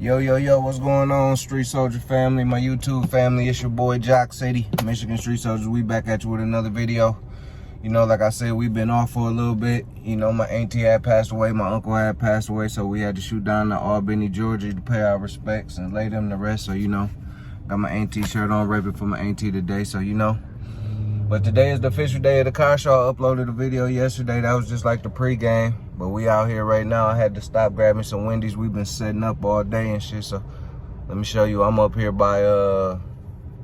Yo, what's going on, Street Soldier family, my YouTube family? It's your boy Jock City, Michigan Street Soldiers. We back at you with another video. You know, like I said, we've been off for a little bit. You know, my auntie had passed away, my uncle had passed away, so we had to shoot down to Albany, Georgia to pay our respects and lay them to rest. So, you know, got my auntie shirt on, repping for my auntie today, so, you know. But today is the official day of the car show. I uploaded a video yesterday. That was just like the pregame. But we out here right now. I had to stop grabbing some Wendy's. We've been setting up all day and shit. So let me show you. I'm up here by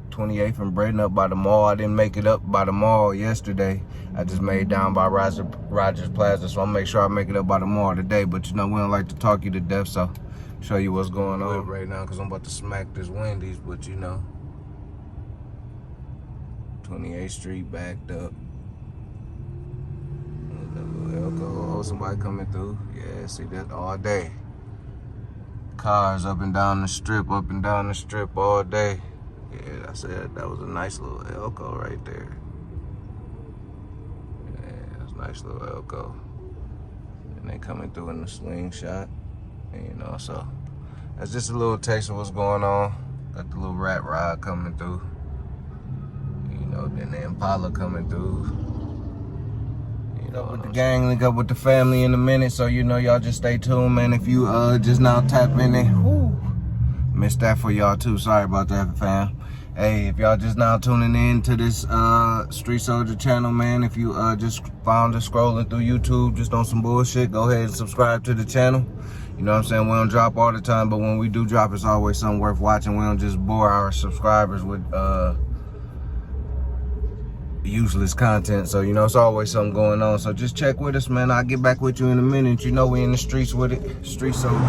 28th and Braden, up by the mall. I didn't make it up by the mall yesterday. I just made down by Rogers Plaza. So I'll make sure I make it up by the mall today. But you know, we don't like to talk you to death. So show you what's going on right now, because I'm about to smack this Wendy's. But you know, 28th Street backed up. Oh, somebody coming through. Yeah, see that all day. Cars up and down the strip, all day. Yeah, I said that was a nice little Elko right there. Yeah, that's a nice little Elko. And they coming through in the slingshot. And, you know, so that's just a little taste of what's going on. Got the little rat rod coming through. You know, then the Impala coming through. With the gang, link up with the family in a minute, so you know, y'all just stay tuned, man. If you just now tap in it, missed that for y'all too. Sorry about that, fam. Hey, if y'all just now tuning in to this Street Soldier channel, man, if you just found us scrolling through YouTube just on some bullshit, go ahead and subscribe to the channel. You know what I'm saying? We don't drop all the time, but when we do drop, it's always something worth watching. We don't just bore our subscribers with useless content. So, you know, it's always something going on. So just check with us, man. I'll get back with you in a minute. You know, we in the streets with it. Street Soldier.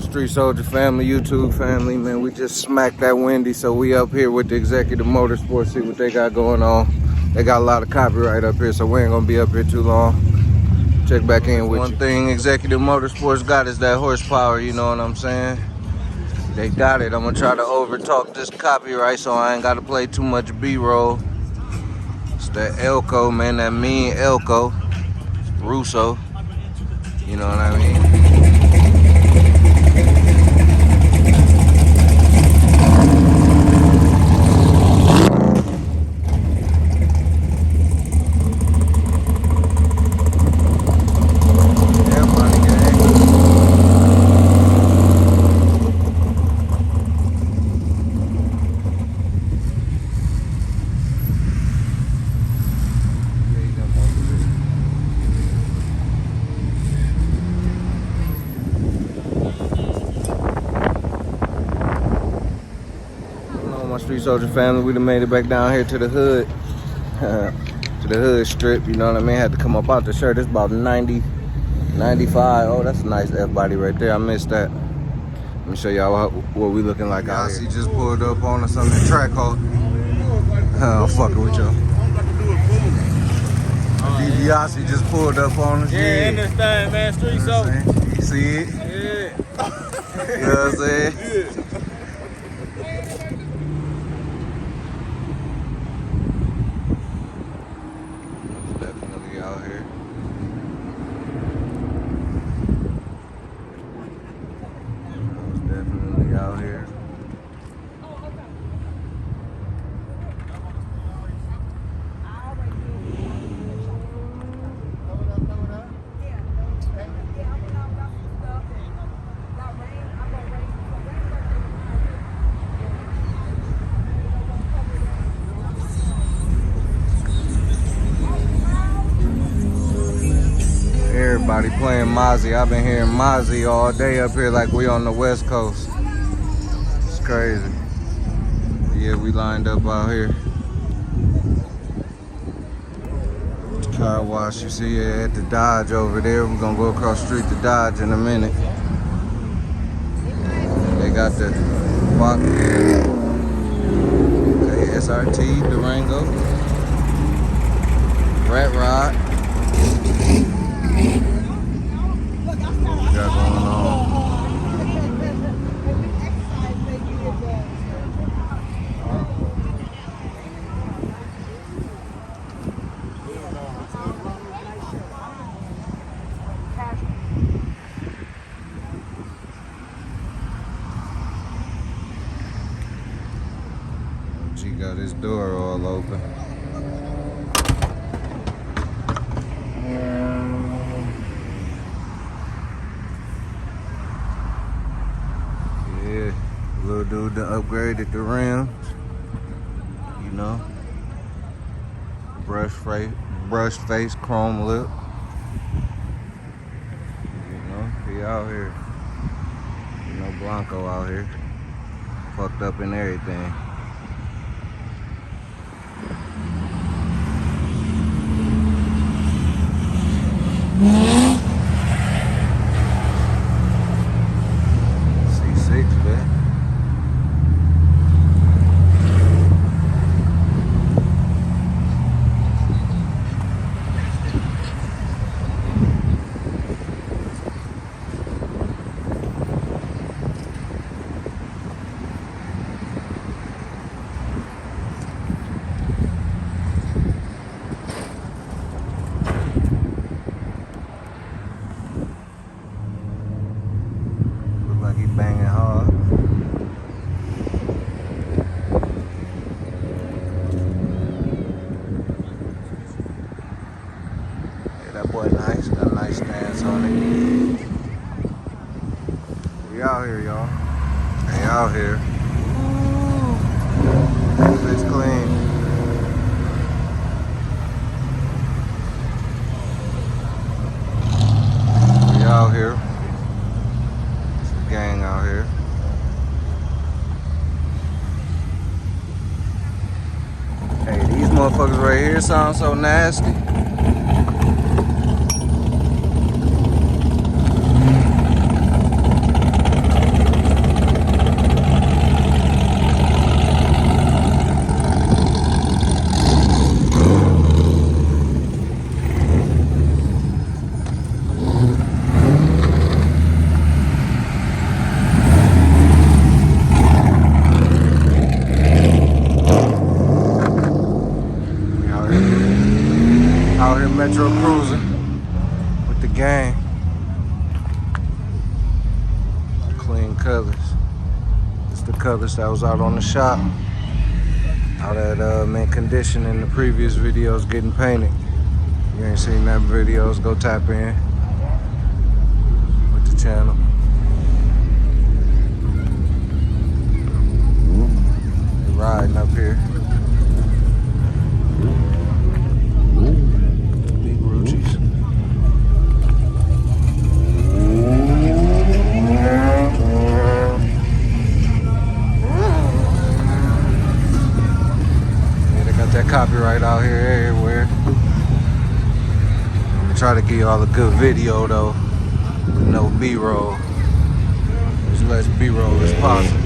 Street Soldier family, YouTube family, man, we just smacked that Wendy, so we up here with the Executive Motorsports, see what they got going on. They got a lot of copyright up here, so we ain't gonna be up here too long. Check back in with you. One thing Executive Motorsports got is that horsepower, you know what I'm saying? They got it. I'm gonna try to overtalk this copyright so I ain't gotta play too much B-roll. It's that Elko, man, that mean Elko. Russo, you know what I mean? Street Soldier family, we done made it back down here to the hood, to the hood strip, you know what I mean? Had to come up out the shirt. It's about 90, 95. Oh, that's a nice F-body right there. I missed that. Let me show y'all what we looking like out here. Just pulled up on us on the track halt. I'm fucking with y'all. DiBiase just pulled up on us. Yeah, in this thing, man. Street Soldier. You see it? Yeah. You know what I'm saying? Yeah. Out here. Everybody playing Mozzie. I've been hearing Mozzie all day up here like we on the West Coast. It's crazy. Yeah, we lined up out here. Car wash, you see it at the Dodge over there. We're gonna go across the street to Dodge in a minute. They got the SRT, Durango, Rat Rod. What we got going on? She got his door all open. Yeah, little dude done upgraded the rims. You know, brush face, chrome lip. You know, he out here. You know, Blanco out here, fucked up and everything. C6, man. Like he banging hard. Yeah, that boy nice. Got a nice stance on it. We out here, y'all. Hey, out here. It's clean. We out here. Gang out here. Hey, these motherfuckers right here sound so nasty. Out here Metro cruising with the gang. Clean colors. It's the colors that was out on the shop. Out at mint condition in the previous videos getting painted. You ain't seen them videos, go tap in with the channel. They riding up here. That copyright out here everywhere. I'm gonna try to give y'all a good video though, with no B-roll. As less B-roll as possible.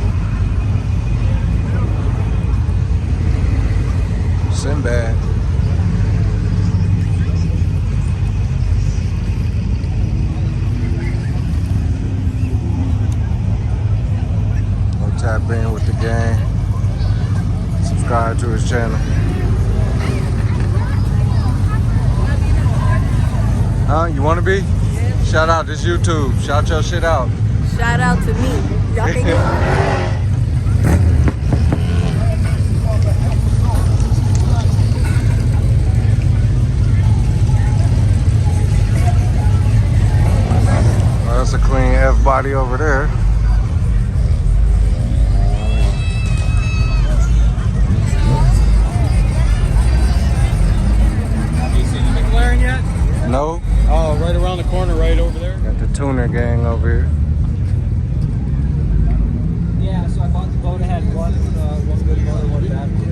Sinbad. Go tap in with the gang. Subscribe to his channel. Huh? You want to be? Yeah. Shout out this YouTube. Shout your shit out. Shout out to me. Y'all can get Well, that's a clean F body over there. You seen the McLaren yet? No. Oh, right around the corner, right over there. Got the tuner gang over here. Yeah, so I bought the boat. It had one good motor, one bad motor.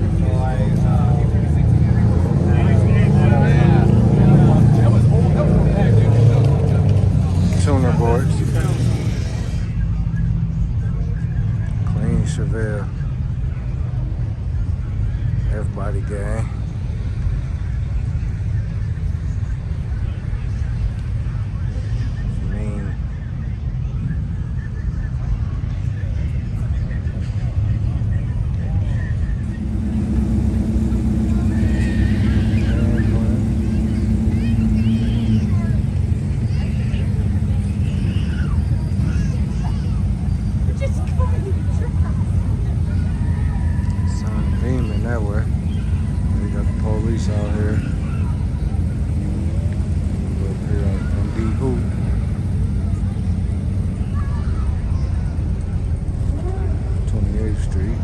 So Tuner boards. Clean Chevelle. F-body gang. Mean. Sun beaming that way. We got the police out here. Up here on D Hoop. 28th Street.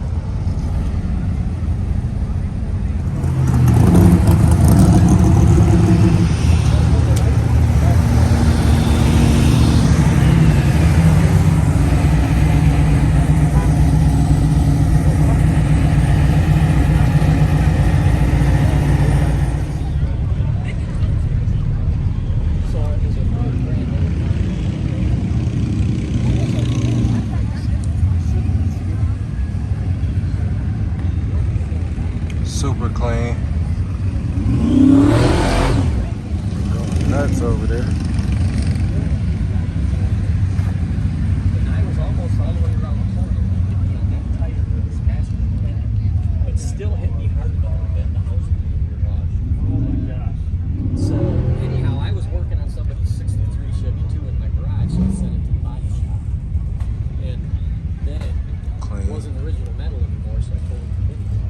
Super clean. Going nuts over there. I was almost all the way around the corner. That tire was faster, but still hit me hard enough to bend the house into your garage. Oh my gosh. So anyhow, I was working on somebody's 63 Chevy 2 in my garage, so I sent it to the body shop. And then it wasn't original metal anymore, so I told him to fix it.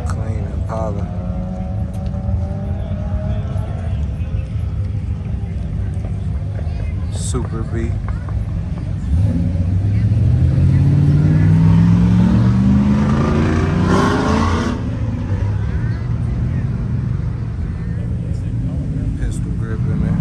Clean Impala. Super B. Pistol grip in there.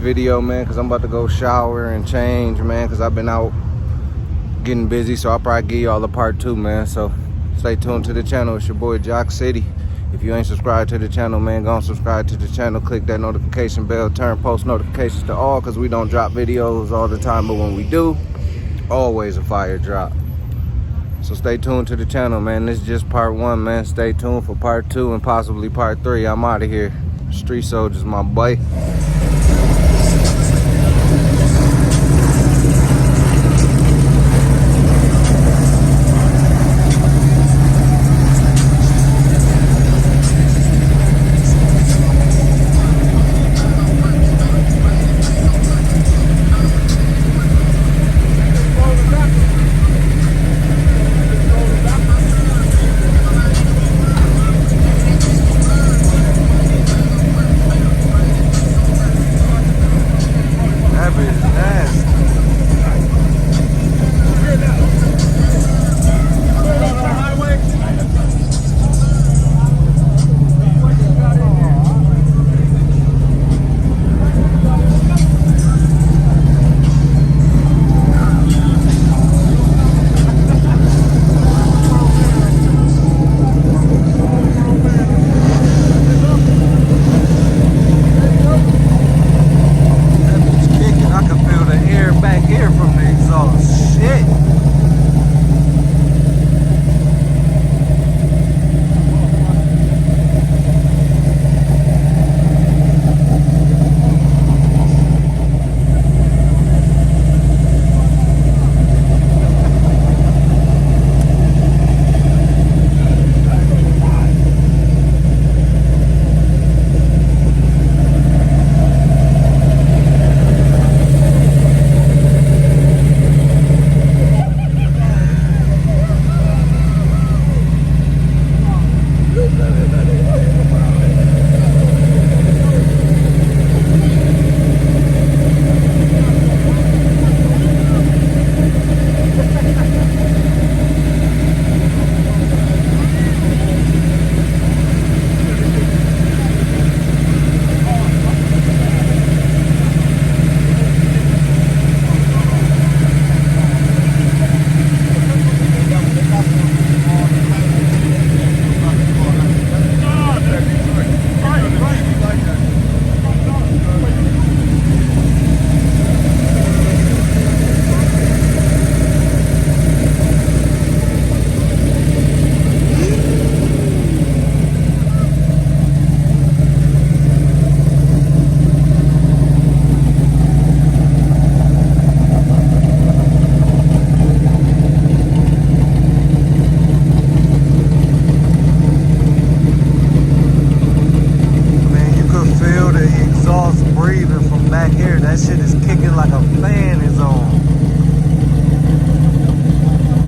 Video, man, because I'm about to go shower and change, man, because I've been out getting busy, so I'll probably give y'all a part 2, man. So stay tuned to the channel. It's your boy Jock City. If you ain't subscribed to the channel, man, go and subscribe to the channel. Click that notification bell, turn post notifications to all, because we don't drop videos all the time, but when we do, always a fire drop. So stay tuned to the channel, man. This is just part 1, man. Stay tuned for part 2 and possibly part 3. I'm out of here. Street Soldiers, my boy.